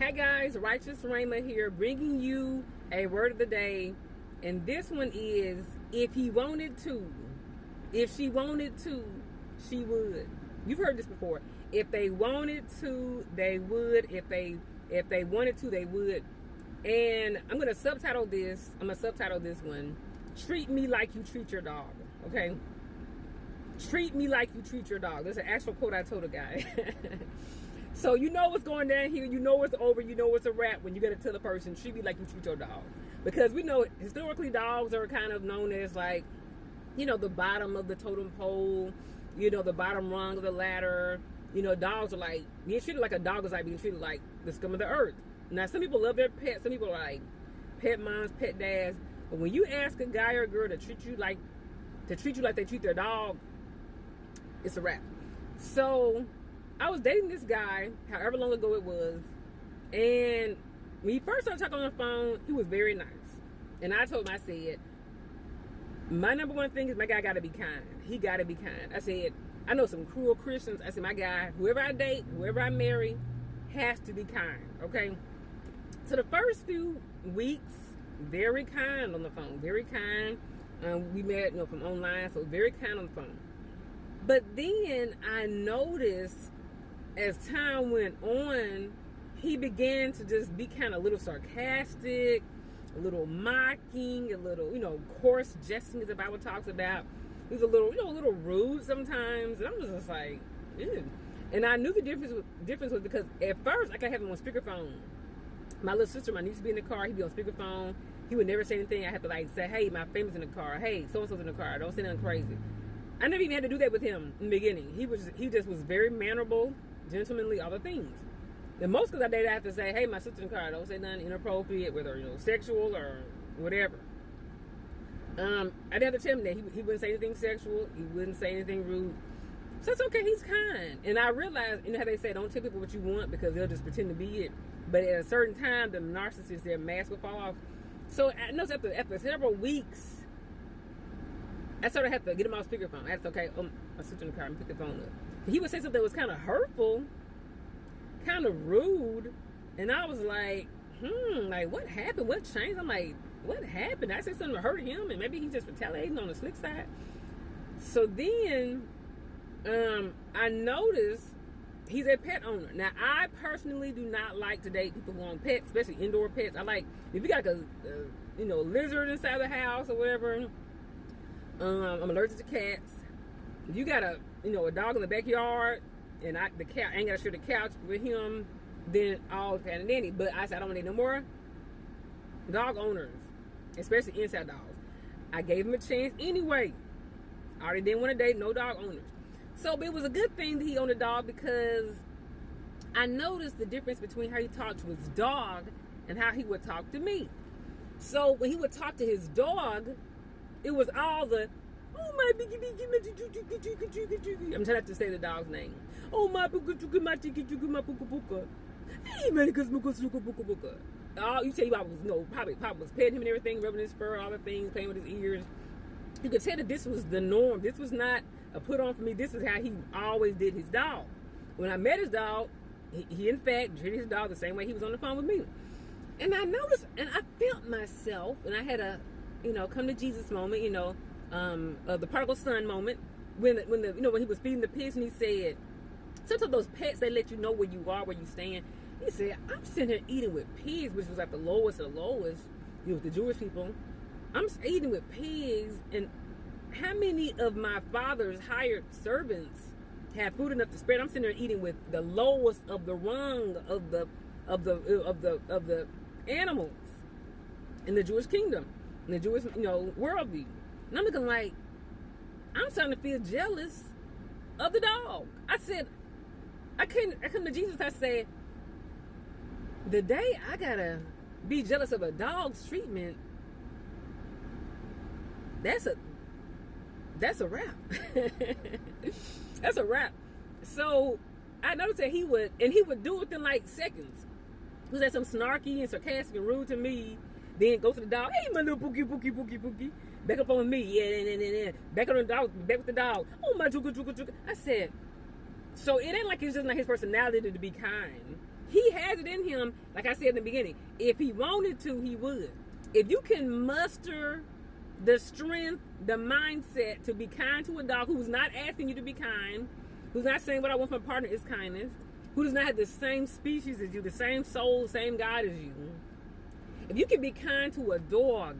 Hey guys, Righteous Rhema here, bringing you a word of the day. And this one is, if he wanted to, if she wanted to, she would. You've heard this before. If they wanted to, they would. If they wanted to, they would. And I'm gonna subtitle this. I'm gonna subtitle this one. Treat me like you treat your dog. Okay. Treat me like you treat your dog. That's an actual quote I told a guy. So you know what's going down here. You know it's over. You know it's a wrap when you gotta tell a person, treat me like you treat your dog. Because we know historically dogs are kind of known as like, you know, the bottom of the totem pole, you know, the bottom rung of the ladder. You know, dogs are like, being treated like a dog is like being treated like the scum of the earth. Now, some people love their pets. Some people are like pet moms, pet dads. But when you ask a guy or a girl to treat you like they treat their dog, it's a wrap. So I was dating this guy, however long ago it was, and when he first started talking on the phone, he was very nice. And I told him, I said, my number one thing is my guy got to be kind. He got to be kind. I said, I know some cruel Christians. I said, my guy, whoever I date, whoever I marry, has to be kind, okay? So the first few weeks, very kind on the phone, very kind. We met, from online, so very kind on the phone. But then I noticed as time went on, he began to just be kind of a little sarcastic, a little mocking, a little, coarse jesting as the Bible talks about. He was a little rude sometimes. And I'm just like, ew. And I knew the difference was because at first I could have him on speakerphone. My little sister, my niece would be in the car, he'd be on speakerphone. He would never say anything. I had to say, hey, my family's in the car. Hey, so-and-so's in the car. Don't say nothing crazy. I never even had to do that with him in the beginning. He just was very mannerable, gentlemanly, all the things. And most of the day I have to say, hey, my sister's in the car. Don't say nothing inappropriate, whether, sexual or whatever. I didn't have to tell him that. He wouldn't say anything sexual. He wouldn't say anything rude. So it's okay. He's kind. And I realized, how they say, don't tell people what you want because they'll just pretend to be it. But at a certain time, the narcissist, their mask will fall off. So I noticed after several weeks, I sort of had to get him off speakerphone. I had to, okay, my sister in the car, and pick the phone up. He would say something that was kind of hurtful, kind of rude. And I was like, like what happened? What changed? I'm like, what happened? I said something to hurt him and maybe he's just retaliating on the slick side. So then I noticed he's a pet owner. Now, I personally do not like to date people who own pets, especially indoor pets. I like, if you got a lizard inside the house or whatever, I'm allergic to cats. If you got a dog in the backyard and the cat, I ain't got to share the couch with him, then all fine and dandy. But I said, I don't want any no more dog owners, especially inside dogs. I gave him a chance anyway. I already didn't want to date no dog owners. So it was a good thing that he owned a dog because I noticed the difference between how he talked to his dog and how he would talk to me. So when he would talk to his dog, it was all the, oh my biggie biggie, I'm trying not to say the dog's name. Oh my buka my tiki my puka puka. Hey manicus muka suka puka puka. You tell you I was probably was petting him and everything, rubbing his fur, all the things, playing with his ears. You could tell that this was the norm. This was not a put on for me. This is how he always did his dog. When I met his dog, he in fact treated his dog the same way he was on the phone with me. And I noticed, and I felt myself, and I had a come to Jesus moment, the prodigal son moment, when he was feeding the pigs and he said, sometimes those pets, they let you know where you are, where you stand. He said, I'm sitting here eating with pigs, which was like the lowest of the lowest, with the Jewish people. I'm eating with pigs, and how many of my father's hired servants have food enough to spare? I'm sitting there eating with the lowest of the rung of the animals in the Jewish kingdom, in the Jewish worldview. And I'm looking like, I'm starting to feel jealous of the dog. I said, I come to Jesus. I said, the day I gotta be jealous of a dog's treatment, that's a wrap. That's a wrap. So I noticed that he would do it within like seconds. He was at some snarky and sarcastic and rude to me. Then go to the dog. Hey, my little bookie. Back up on me. Yeah. Back on the dog. Back with the dog. Oh, my juka. I said, so it ain't like it's just not his personality to be kind. He has it in him, like I said in the beginning. If he wanted to, he would. If you can muster the strength, the mindset to be kind to a dog who's not asking you to be kind, who's not saying what I want from a partner is kindness, who does not have the same species as you, the same soul, same God as you. If you can be kind to a dog,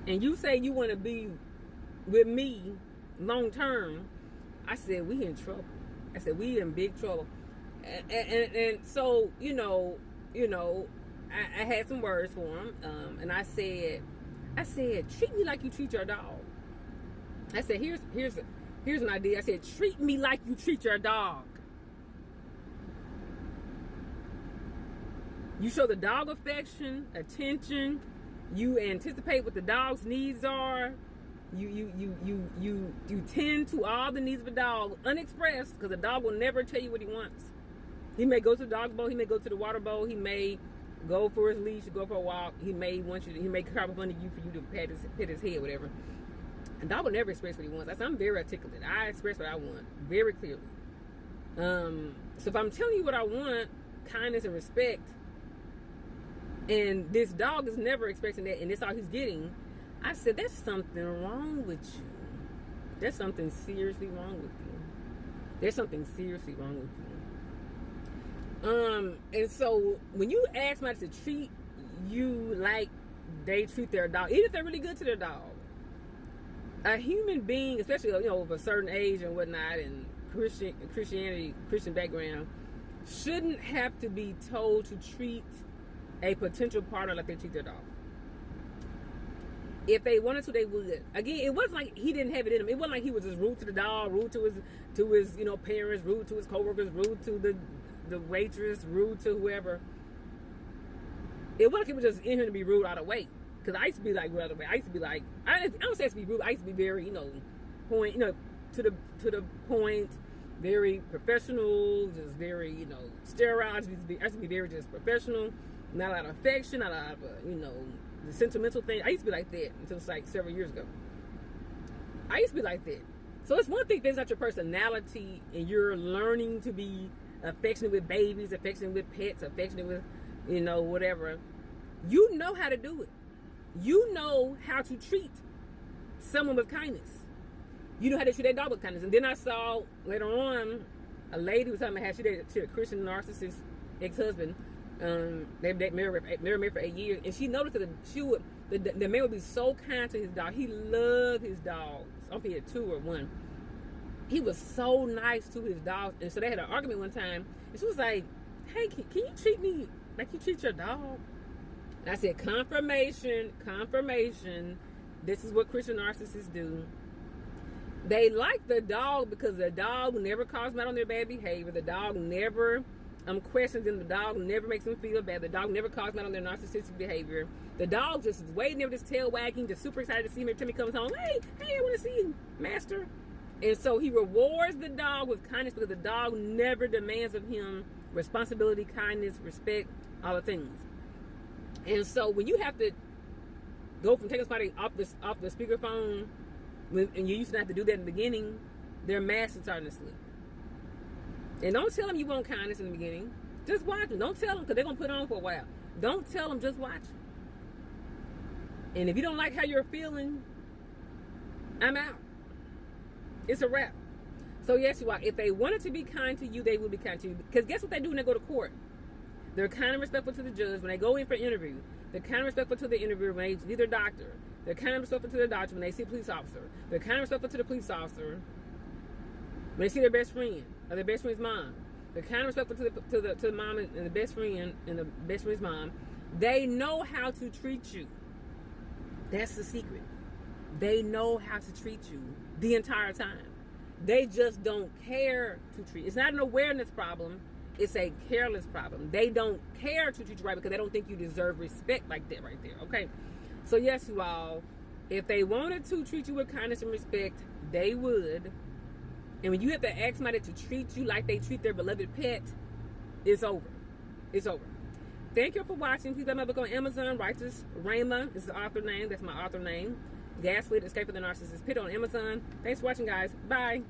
and you say you want to be with me long term, I said, we in trouble. I said, we in big trouble. And so, I had some words for him, and I said, treat me like you treat your dog. I said, here's an idea. I said, treat me like you treat your dog. You show the dog affection, attention. You anticipate what the dog's needs are. You tend to all the needs of a dog unexpressed, because the dog will never tell you what he wants. He may go to the dog bowl. He may go to the water bowl. He may go for his leash, go for a walk. He may crawl up under you for you to pet his head, whatever. And dog will never express what he wants. I'm very articulate. I express what I want very clearly. So if I'm telling you what I want, kindness and respect, and this dog is never expecting that, and that's all he's getting, I said, there's something wrong with you. There's something seriously wrong with you. There's something seriously wrong with you. And so when you ask somebody to treat you like they treat their dog, even if they're really good to their dog, a human being, especially of a certain age and whatnot, and Christian background, shouldn't have to be told to treat a potential partner like they treat their dog. If they wanted to, they would. Again, it wasn't like he didn't have it in him. It wasn't like he was just rude to the dog, rude to his parents, rude to his coworkers, rude to the waitress, rude to whoever. It wasn't like he was just in here to be rude out of way. Because I used to be like rude out of way. I used to be like, I don't say to be rude. I used to be very, point, to the point, very professional, just very, sterile. I used to be very just professional, not a lot of affection, not a lot of, the sentimental thing. I used to be like that until it's like several years ago. I used to be like that. So it's one thing if it's not your personality and you're learning to be affectionate with babies, affectionate with pets, affectionate with, whatever. You know how to do it. You know how to treat someone with kindness. You know how to treat that dog with kindness. And then I saw later on a lady was telling me how she had a Christian narcissist ex-husband. They married for 8 years, and she noticed that the man would be so kind to his dog. He loved his dogs. I don't know if he had 2 or 1. He was so nice to his dogs, and so they had an argument one time, and she was like, "Hey, can you treat me like you treat your dog?" And I said, confirmation. This is what Christian narcissists do. They like the dog because the dog never calls them out on their bad behavior. The dog never questions them. The dog never makes them feel bad. The dog never calls them out on their narcissistic behavior. The dog just is waiting there with his tail wagging, just super excited to see him every time he comes home. Hey, I want to see you, master. And so he rewards the dog with kindness because the dog never demands of him responsibility, kindness, respect, all the things. And so when you have to go from taking somebody off the speakerphone, and you used to have to do that in the beginning, their mask is starting to slip. And don't tell them you want kindness in the beginning. Just watch them. Don't tell them because they're going to put it on for a while. Don't tell them, just watch them. And if you don't like how you're feeling, I'm out. It's a wrap. So yes, you are. If they wanted to be kind to you, they will be kind to you. Because guess what they do when they go to court? They're kind and respectful to the judge. When they go in for an interview, they're kind and respectful to the interviewer when they see their doctor. They're kind and respectful to the doctor when they see a police officer. They're kind and respectful to the police officer when they see their best friend or their best friend's mom. They're kind and respectful to the mom and the best friend and the best friend's mom. They know how to treat you. That's the secret. They know how to treat you the entire time. They just don't care to treat. It's not an awareness problem. It's a careless problem. They don't care to treat you right because they don't think you deserve respect like that right there. Okay? So yes, you all, if they wanted to treat you with kindness and respect, they would. And when you have to ask somebody to treat you like they treat their beloved pet, it's over. It's over. Thank you for watching. Please buy my book on Amazon, Righteous Rhema. This is the author name. That's my author name. Gaslit, Escape from the Narcissist Pit on Amazon. Thanks for watching, guys. Bye.